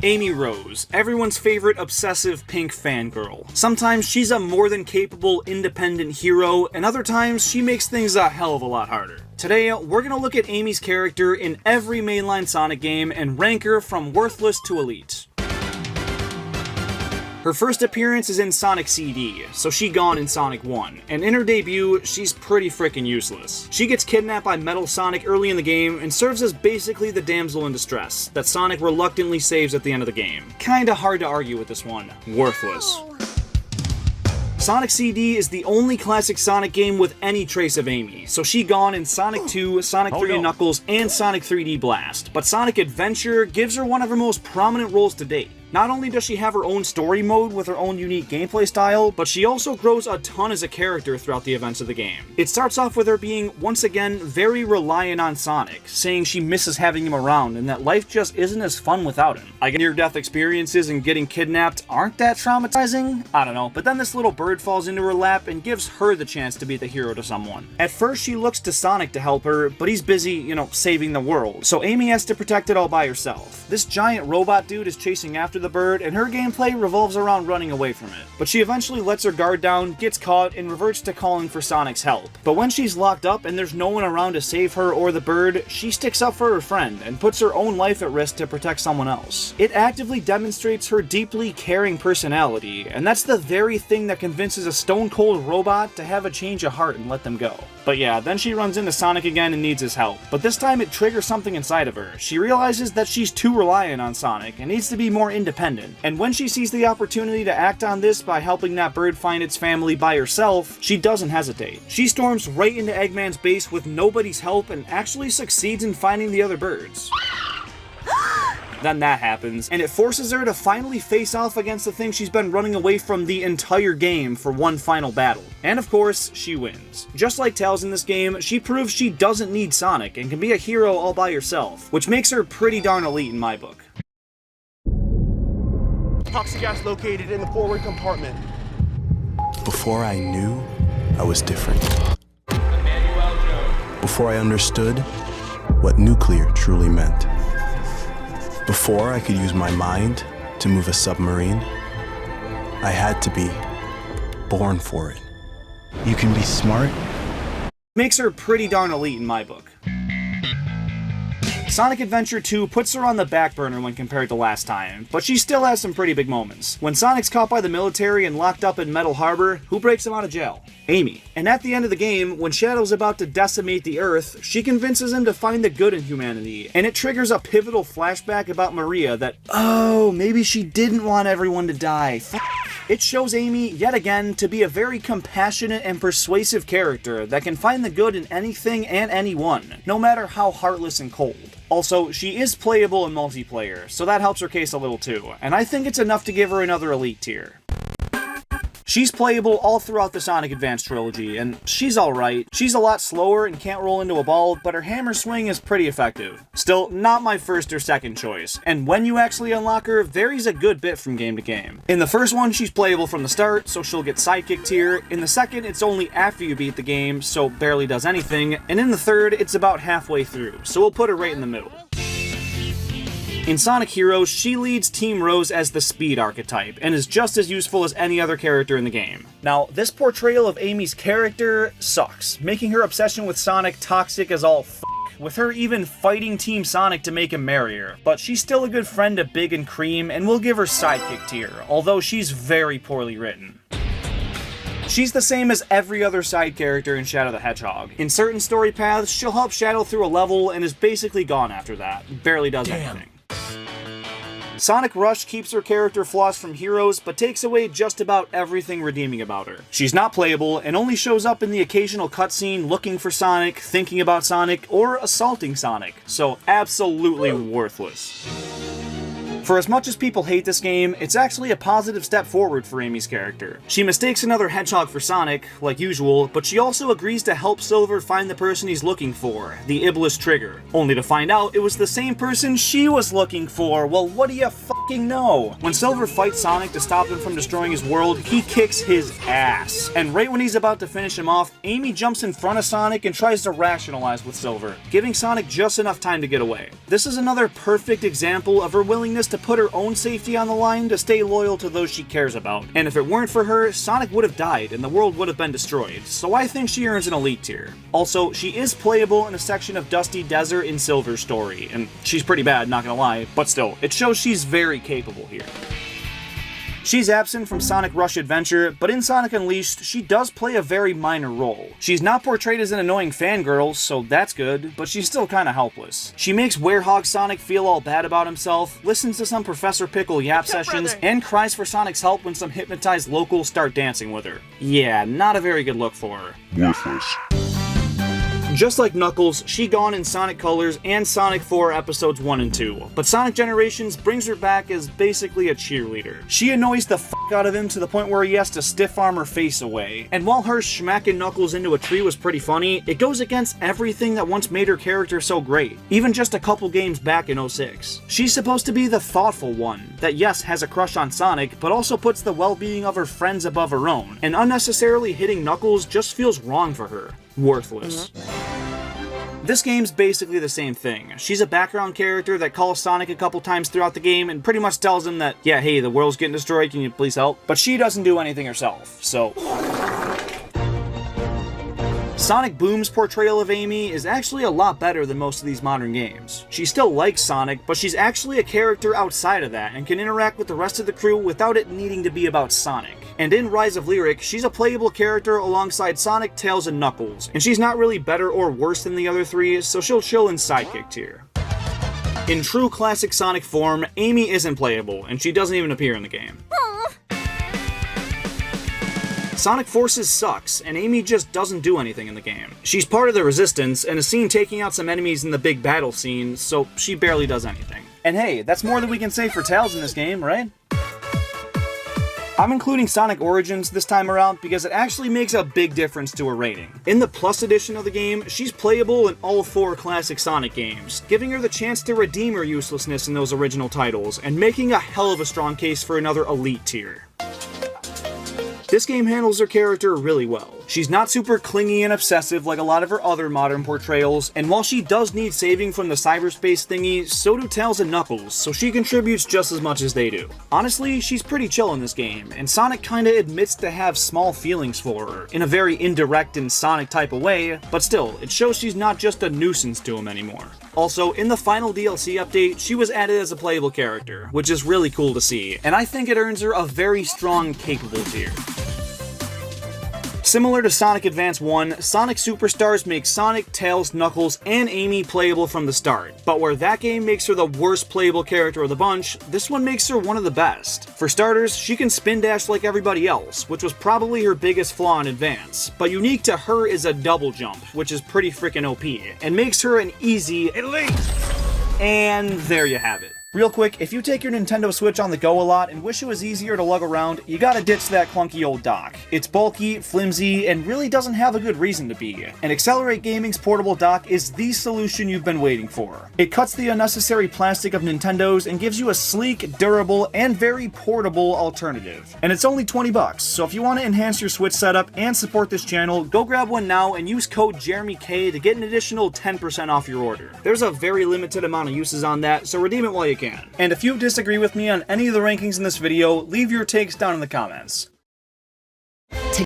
Amy Rose, everyone's favorite obsessive pink fangirl. Sometimes she's a more than capable independent hero, and other times she makes things a hell of a lot harder. Today, we're gonna look at Amy's character in every mainline Sonic game and rank her from worthless to elite. Her first appearance is in Sonic CD, so she gone in Sonic 1, and in her debut, she's pretty freaking useless. She gets kidnapped by Metal Sonic early in the game and serves as basically the damsel in distress that Sonic reluctantly saves at the end of the game. Kinda hard to argue with this one. Worthless. Sonic CD is the only classic Sonic game with any trace of Amy, so she gone in Sonic 2, Sonic 3 and Knuckles, and Sonic 3D Blast. But Sonic Adventure gives her one of her most prominent roles to date. Not only does she have her own story mode with her own unique gameplay style, but she also grows a ton as a character throughout the events of the game. It starts off with her being, once again, very reliant on Sonic, saying she misses having him around and that life just isn't as fun without him. I guess near-death experiences and getting kidnapped aren't that traumatizing? I don't know, but then this little bird falls into her lap and gives her the chance to be the hero to someone. At first she looks to Sonic to help her, but he's busy, saving the world, so Amy has to protect it all by herself. This giant robot dude is chasing after the bird, and her gameplay revolves around running away from it. But she eventually lets her guard down, gets caught, and reverts to calling for Sonic's help. But when she's locked up and there's no one around to save her or the bird, she sticks up for her friend and puts her own life at risk to protect someone else. It actively demonstrates her deeply caring personality, and that's the very thing that convinces a stone-cold robot to have a change of heart and let them go. But yeah, then she runs into Sonic again and needs his help. But this time it triggers something inside of her. She realizes that she's too reliant on Sonic and needs to be more independent. And when she sees the opportunity to act on this by helping that bird find its family by herself, she doesn't hesitate. She storms right into Eggman's base with nobody's help and actually succeeds in finding the other birds. Then that happens, and it forces her to finally face off against the thing she's been running away from the entire game for one final battle. And of course, she wins. Just like Tails in this game, she proves she doesn't need Sonic and can be a hero all by herself, which makes her pretty darn elite in my book. Toxic gas located in the forward compartment. Before I knew, I was different. Before I understood what nuclear truly meant. Before I could use my mind to move a submarine, I had to be born for it. You can be smart. Makes her pretty darn elite in my book. Sonic Adventure 2 puts her on the back burner when compared to last time, but she still has some pretty big moments. When Sonic's caught by the military and locked up in Metal Harbor, who breaks him out of jail? Amy. And at the end of the game, when Shadow's about to decimate the Earth, she convinces him to find the good in humanity, and it triggers a pivotal flashback about Maria that, oh, maybe she didn't want everyone to die. It shows Amy, yet again, to be a very compassionate and persuasive character that can find the good in anything and anyone, no matter how heartless and cold. Also, she is playable in multiplayer, so that helps her case a little too, and I think it's enough to give her another elite tier. She's playable all throughout the Sonic Advance trilogy, and she's alright. She's a lot slower and can't roll into a ball, but her hammer swing is pretty effective. Still, not my first or second choice, and when you actually unlock her, varies a good bit from game to game. In the first one, she's playable from the start, so she'll get sidekick tier. In the second, it's only after you beat the game, so barely does anything, and in the third, it's about halfway through, so we'll put her right in the middle. In Sonic Heroes, she leads Team Rose as the speed archetype, and is just as useful as any other character in the game. Now, this portrayal of Amy's character sucks, making her obsession with Sonic toxic as all f***, with her even fighting Team Sonic to make him marrier, but she's still a good friend to Big and Cream, and we'll give her sidekick tier, although she's very poorly written. She's the same as every other side character in Shadow the Hedgehog. In certain story paths, she'll help Shadow through a level and is basically gone after that, barely does anything. Sonic Rush keeps her character flaws from Heroes, but takes away just about everything redeeming about her. She's not playable, and only shows up in the occasional cutscene looking for Sonic, thinking about Sonic, or assaulting Sonic, so absolutely worthless. For as much as people hate this game, it's actually a positive step forward for Amy's character. She mistakes another hedgehog for Sonic, like usual, but she also agrees to help Silver find the person he's looking for, the Iblis Trigger, only to find out it was the same person she was looking for. Well, what do you fucking know? When Silver fights Sonic to stop him from destroying his world, he kicks his ass. And right when he's about to finish him off, Amy jumps in front of Sonic and tries to rationalize with Silver, giving Sonic just enough time to get away. This is another perfect example of her willingness to to put her own safety on the line to stay loyal to those she cares about. And if it weren't for her, Sonic would have died and the world would have been destroyed, so I think she earns an elite tier. Also, she is playable in a section of Dusty Desert in Silver's story, and she's pretty bad, not gonna lie, but still, it shows she's very capable here. She's absent from Sonic Rush Adventure, but in Sonic Unleashed, she does play a very minor role. She's not portrayed as an annoying fangirl, so that's good, but she's still kinda helpless. She makes Werehog Sonic feel all bad about himself, listens to some Professor Pickle yap sessions, and cries for Sonic's help when some hypnotized locals start dancing with her. Yeah, not a very good look for her. Worthless. Just like Knuckles, she gone in Sonic Colors and Sonic 4 Episodes 1 and 2, but Sonic Generations brings her back as basically a cheerleader. She annoys the fuck out of him to the point where he has to stiff arm her face away, and while her smacking Knuckles into a tree was pretty funny, it goes against everything that once made her character so great, even just a couple games back in 06. She's supposed to be the thoughtful one, that yes, has a crush on Sonic, but also puts the well-being of her friends above her own, and unnecessarily hitting Knuckles just feels wrong for her. Worthless. This game's basically the same thing. She's a background character that calls Sonic a couple times throughout the game and pretty much tells him that, yeah, hey, the world's getting destroyed, can you please help? But she doesn't do anything herself, so... Sonic Boom's portrayal of Amy is actually a lot better than most of these modern games. She still likes Sonic, but she's actually a character outside of that and can interact with the rest of the crew without it needing to be about Sonic. And in Rise of Lyric, she's a playable character alongside Sonic, Tails, and Knuckles, and she's not really better or worse than the other three, so she'll chill in sidekick tier. In true classic Sonic form, Amy isn't playable, and she doesn't even appear in the game. Sonic Forces sucks, and Amy just doesn't do anything in the game. She's part of the Resistance, and is seen taking out some enemies in the big battle scene, so she barely does anything. And hey, that's more than we can say for Tails in this game, right? I'm including Sonic Origins this time around because it actually makes a big difference to her rating. In the Plus edition of the game, she's playable in all 4 classic Sonic games, giving her the chance to redeem her uselessness in those original titles, and making a hell of a strong case for another elite tier. This game handles her character really well. She's not super clingy and obsessive like a lot of her other modern portrayals, and while she does need saving from the cyberspace thingy, so do Tails and Knuckles, so she contributes just as much as they do. Honestly, she's pretty chill in this game, and Sonic kinda admits to have small feelings for her, in a very indirect and Sonic type of way, but still, it shows she's not just a nuisance to him anymore. Also, in the final DLC update, she was added as a playable character, which is really cool to see, and I think it earns her a very strong, capable tier. Similar to Sonic Advance 1, Sonic Superstars makes Sonic, Tails, Knuckles, and Amy playable from the start, but where that game makes her the worst playable character of the bunch, this one makes her one of the best. For starters, she can spin dash like everybody else, which was probably her biggest flaw in Advance, but unique to her is a double jump, which is pretty freaking OP, and makes her an easy elite! And there you have it. Real quick, if you take your Nintendo Switch on the go a lot and wish it was easier to lug around, you gotta ditch that clunky old dock. It's bulky, flimsy, and really doesn't have a good reason to be. And Accelerate Gaming's portable dock is the solution you've been waiting for. It cuts the unnecessary plastic of Nintendo's and gives you a sleek, durable, and very portable alternative. And it's only $20, so if you want to enhance your Switch setup and support this channel, go grab one now and use code JeremyK to get an additional 10% off your order. There's a very limited amount of uses on that, so redeem it while you can. And if you disagree with me on any of the rankings in this video, leave your takes down in the comments.